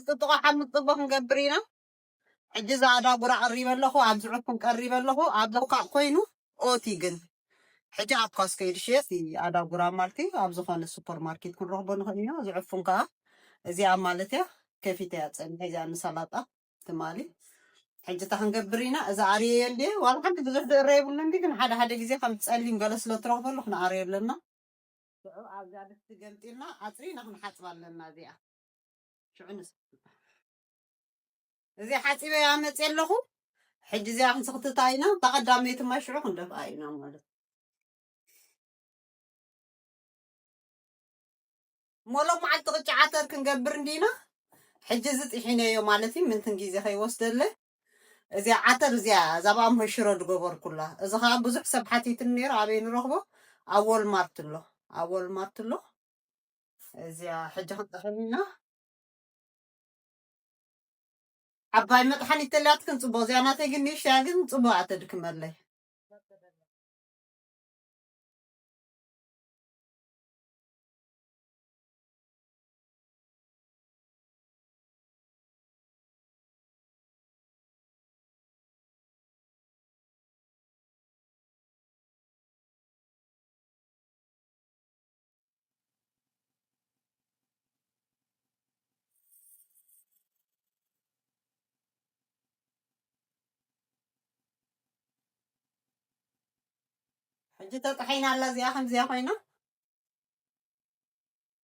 ጥጥቆ ሓሙስ ጥቦ ክንገብር ኢና ሕጂ ዛዕዳ ጉራ ቀሪበ ኣለኹ ኣብ ዝዕፉን ቀሪበ ኣለኹ ኣብ ዘውካዕ ኮይኑ ኦቲ ግን ሕጂ ኣብ ካስ ከይድ ሽየጥ ኣዳጉራ ማለት እዩ ኣብ ዝኾነ ሱፐር ማርኬት ክንረኽቦ ንኽእል ኢና ዝዕፉን ከዓ እዚኣ ማለት እያ ከፊት እያ ፀኒሐ እዚኣ ንሰላጣ ትማሊ ሕጂ እታ ክንገብር ኢና እዛ ኣርየየ እንዴ ዋላ ሓንቲ ብዙሕ ዝእረ የብሉን እንዲ ግን ሓደ ሓደ ግዜ ከም ፀሊም ገለ ስለ ትረኽበሉ ክነኣርዮ ኣለና ኣብዛ ድስቲ ገምጢልና ኣፅሪና ክንሓፅባ ኣለና እዚኣ ሽዑ ንስ እዚ ሓፂበ ያመፅ ኣለኹ ሕጂ እዚኣ ክንስክትታ ኢና ተቐዳመይቲ ማይ ሽዑ ክንደፍኣ ኢና ማለት ሞሎም መዓልቲ ቅጫ ዓተር ክንገብር እንዲና ሕጂ እዚ ጥሒነዮ ማለት እዩ ምንትን ግዜ ከይወስደለ እዚኣ ዓተር እዚኣ ዛባ ምሽሮ ዝገበርኩላ እዚ ከዓ ብዙሕ ሰብ ሓቲትን ነይሩ ኣበይ ንረኽቦ ኣብ ወልማርት ኣሎ ኣብ ወልማርት ኣሎ እዚኣ ሕጂ ክንጠሕን ኢና ዓባይ መጥሓኒት ተልያትክን ፅቡቅ እዚኣ ናተይ ግን ንእሽተያ ግን ፅቡቅ ተድክመለይ ሕጂ ተጥሒና ኣላ እዚኣ ከምዚኣ ኮይና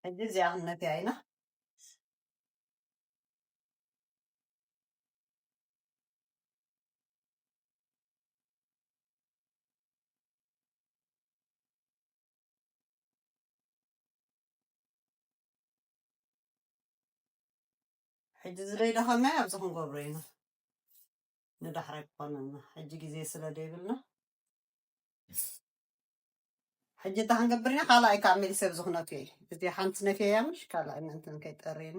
ሕጂ እዚኣ ክነትያ ኢና ሕጂ ዝደይደኸመ ኣብዚ ክንገብሮ ኢና ንዳሕራይ ክኾነና ሕጂ ግዜ ስለ ደይብልና ሕጂ እታ ክንገብር ኢና ካልኣይ ካብ ሜል ሰብ ዝክነትዮ እዩ እዚ ሓንቲ ነትያ ምሽ ካልኣይ ምእንትን ከይጠርየኒ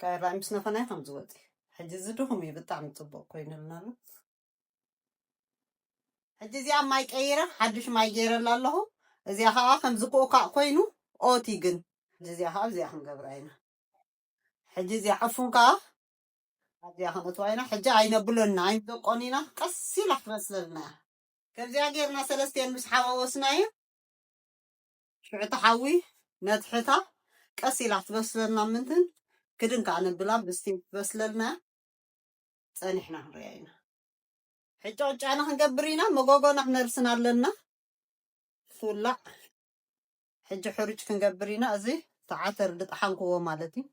ካልኣይ ምስ ነፈናይ ከም ዝወፅ ሕጂ ዝድኹም እዩ ብጣዕሚ ፅቡቅ ኮይኑልና ኣሎ ሕጂ እዚኣ ማይ ቀይረ ሓድሽ ማይ ገይረላ ኣለኹ እዚኣ ከዓ ከም ዝኩእካዕ ኮይኑ ኦቲ ግን እዚኣ ከዓ እዚኣ ክንገብራ ኢና ሕጂ እዚኣ ዕፉን ከዓ እዚኣ ክነትዋ ኢና ሕጂ ኣይነብሎና ኣይንደቆን ኢና ቀስ ኢላ ክትበስለልና እያ ከምዚኣ ጌርና ሰለስቲአን ምስ ሓዋወስናዮ ሽዑ ተሓዊ ነትሕታ ቀስ ኢላ ክትበስለና ምንትን ክድን ከዓ ነብላ ብስቲ ትበስለልና ፀኒሕና ክንሪኣ ኢና ሕጂ ቅጫና ክንገብር ኢና መጎጎና ክነርስና ኣለና ትውላዕ ሕጂ ሕሩጭ ክንገብር ኢና እዚ ተዓተር ድጣሓንክዎ ማለት እዩ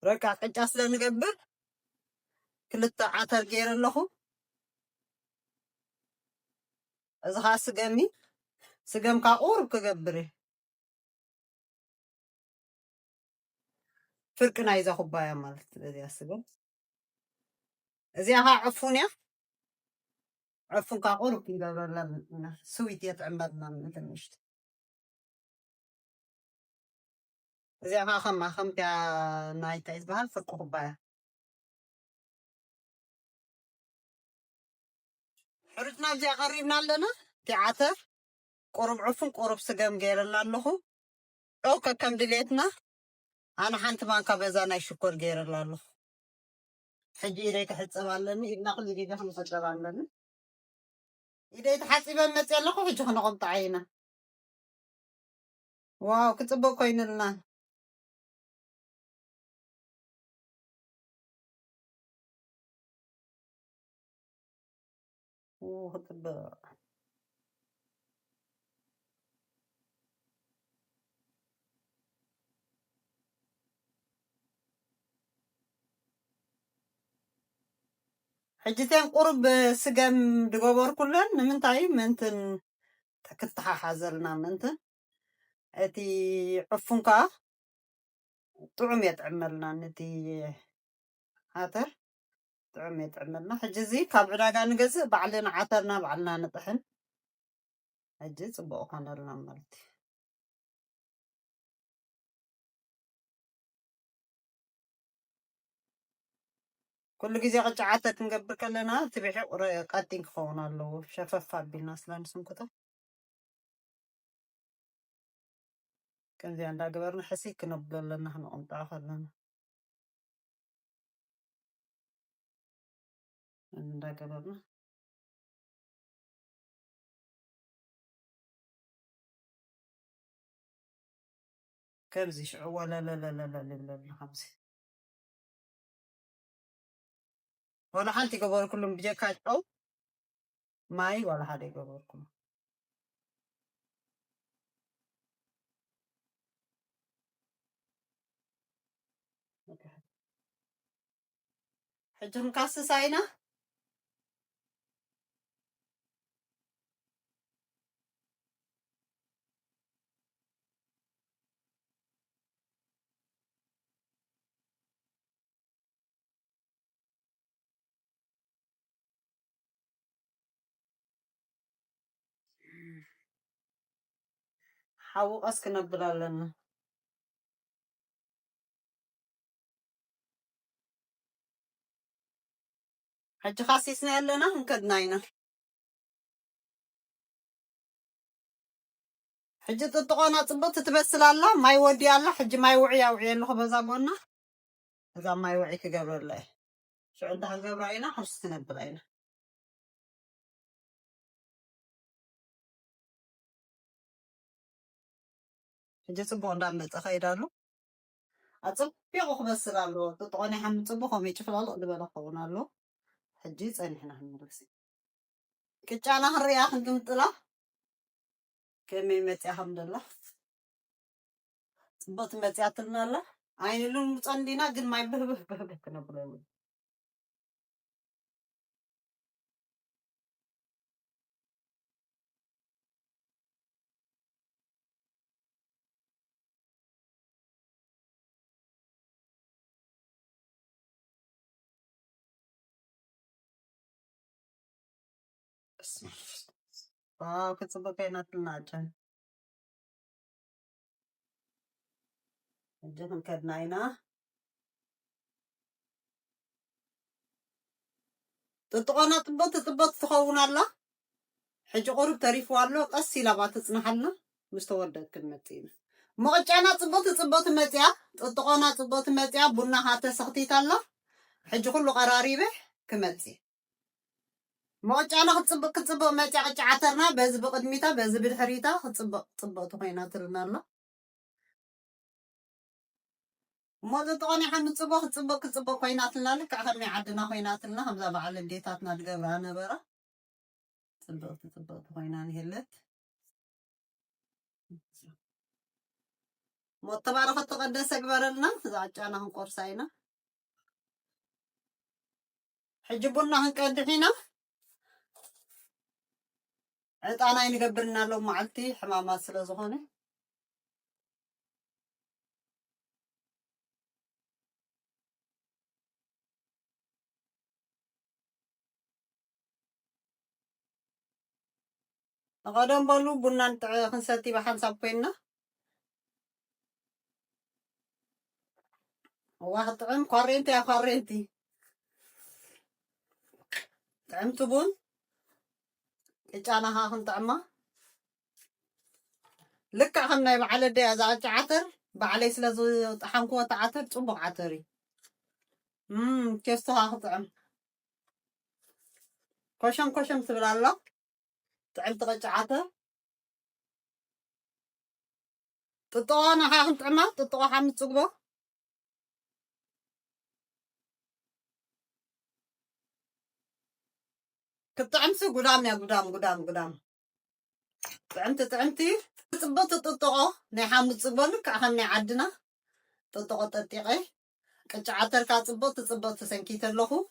ረቃ ቅጫ ስለንገብር ክልተ ዓተር ገይረ ኣለኹ እዚ ከዓ ስገሚ ስገም ከዓ ቁሩብ ክገብር እየ ፍርቂ ናይዛ ኩባያ ማለት እዚኣ ስገም እዚኣ ከዓ ዕፉን እያ ዕፉን ከዓ ቁሩብ ክንገብረላ ስዊት እየ ትዕመልና ትንሽቲ እዚኣ ከዓ ከምቲያ ናይ እንታይ ዝበሃል ፍርቂ ኩባያ ሕሩጭና እዚኣ ቀሪብና ኣለና እቲ ዓተር ቁሩብ ዕፉን ቁሩብ ስገም ገይረላ ኣለኹ ጨው ከከም ድሌትና ኣነ ሓንቲ ማንካ በዛ ናይ ሽኮር ገይረላ ኣለኹ ሕጂ ኢደይ ክሕፀብ ኣለኒ ኢድና ኩሉ ግዜ ክንሕፀብ ኣለኒ ኢደይ ተሓፂበ መፅእ ኣለኹ ሕጂ ክነቆምጣዓ ኢና ዋው ክፅቡቅ ኮይኑልና ክፅቡቅ ሕጂ እተን ቁሩብ ስገም ዝገበርኩለን ንምንታይ ምንትን ክትተሓሓዘልና ምንትን እቲ ዕፉን ከዓ ጥዑም እየ ጥዕመልና ነቲ ዓተር طعم يطعمنا حجزي كاب عراقا نقزق بعلنا عطرنا بعلنا نطحن حجي صبقو كان لنا مالتي كل جزي قطع عطر كنقبر كلنا تبيحي قاتين خونا له شفاف بينا سلان سنكتا كان زي عندها قبرنا حسي كنبل لنا هنقوم تاخر لنا عندها قبرنا كرزي شعوة لا لا لا لا لا لا لا لا خمسة ولا حانتي قبر كلهم بجاكات أو ماي ولا حدا قبركم حجم كاس ساينا حاو أسكن بلالنا حج خاسسنا لنا هنكدناينا حج تطقونا صبت تبسل الله ما يودي الله حج ما يوعي وعي له بزابونا إذا ما يوعي كقبر الله شو عندها قبر عينا حسنا بلاينا حج صبون دام بتخيرانو أصب بيغو بسل الله تطقوني حمد صبوهم يشفل الله دبلا خونا له حجي صاني حنا هنرسي كجانا هرياخ نقمطلا كمي متي الحمد لله صبت متي عتلنا الله عين لون مصندينا قد ما يبه كنا بلاوي كتصبك كاينات الناجن جهن كدناينا تطقونا تبط تخون الله حج قرب تعرفوا الله قصي لبات تصنحنا مستودد كلمتين مقجانا تبط متيا تطقونا تبط متيا بنا هاته سختيت الله حج كله قراريبه كمتي مقجانا كتصبق متيا قعترنا بز بقدميتا بز بالحريتا تصبق تخينا تلنا الله ما تطقوني حن تصبق خينات لنا لك أخذني عدنا خينات لنا همزة بعل الليتاتنا القبرانة برا تصبق خينان هلت ما تبارك تقدس أكبر لنا زعجنا هم قرصينا حجبنا هنكدحينا عطانا ينقبرنا لو معلتي حمامات سلازهوني غادم بالو بنان خنساتي بحال صابينا واحد طعم قارنتي يا قارنتي طعم تبون انا ها خن طعمه لك خنا بعل دي ازاج عطر بعلي سلازو طحنكو تعطر صبق عطري كيف ها طعم كشم تبلالا طعم تقج عطر تطوانا ها خن طعمه تطوا حمد صبق كطعمسو قدام يا قدام طعمتي صبت تطقو ني حمد صبلك اخني عدنا تطقو تطيقي كعتر كصبت سنكيت لهو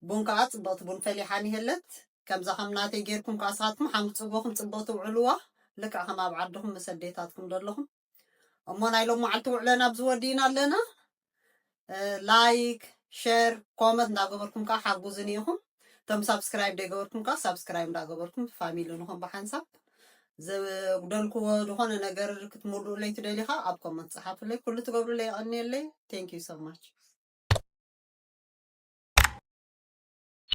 بون كصبت بون فليحاني هلت كم زخمناتي غيركم كاساتكم حمد صبوكم صبتوا علوا لك اخما بعدهم مسديتاتكم دلهم اما نايلو معلتو علينا بزودينا لنا لايك ሼር ኮመንት እንዳገበርኩም ካ ሓጉዝን ኢኹም ተም ሰብስክራይብ ደገበርኩም ካ ሰብስክራይብ እንዳገበርኩም ፋሚሊ ንኹም ብሓንሳብ ዘጉደልክዎ ዝኾነ ነገር ክትምልኡ ለይ ትደሊኻ ኣብ ኮመንት ጻሓፉለይ ኩሉ ትገብሩለይ ይቀኒየለይ ቴንክ ዩ ሶ ማች